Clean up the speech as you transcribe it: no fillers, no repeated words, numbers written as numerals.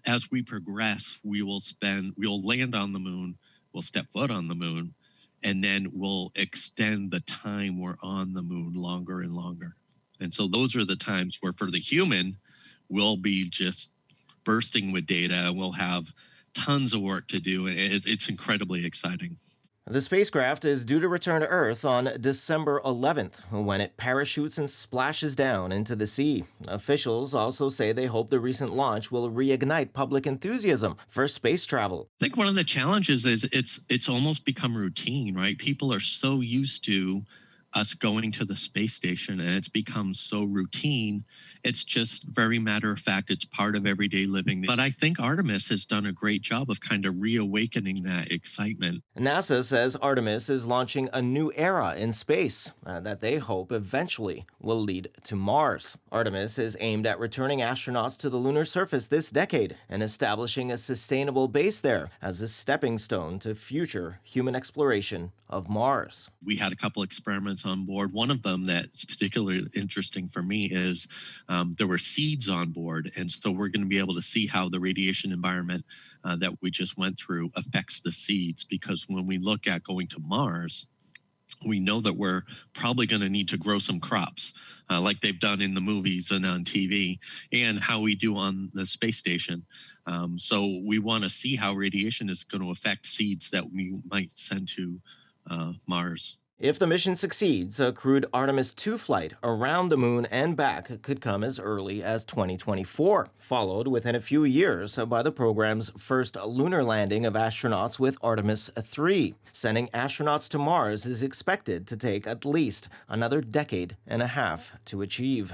as we progress, we'll land on the moon, we'll step foot on the moon, and then we'll extend the time we're on the moon longer and longer. And so those are the times where for the human, we'll be just bursting with data and we'll have tons of work to do. And it's incredibly exciting. The spacecraft is due to return to Earth on December 11th, when it parachutes and splashes down into the sea. Officials also say they hope the recent launch will reignite public enthusiasm for space travel. I think one of the challenges is it's almost become routine, right? People are so used to us going to the space station and it's become so routine. It's just very matter of fact. It's part of everyday living. But I think Artemis has done a great job of kind of reawakening that excitement. NASA says Artemis is launching a new era in space that they hope eventually will lead to Mars. Artemis is aimed at returning astronauts to the lunar surface this decade and establishing a sustainable base there as a stepping stone to future human exploration of Mars. We had a couple experiments on board. One of them that's particularly interesting for me is there were seeds on board. And so we're going to be able to see how the radiation environment that we just went through affects the seeds. Because when we look at going to Mars, we know that we're probably going to need to grow some crops like they've done in the movies and on TV, and how we do on the space station. So we want to see how radiation is going to affect seeds that we might send to Mars. If the mission succeeds, a crewed Artemis II flight around the moon and back could come as early as 2024, followed within a few years by the program's first lunar landing of astronauts with Artemis III. Sending astronauts to Mars is expected to take at least another decade and a half to achieve.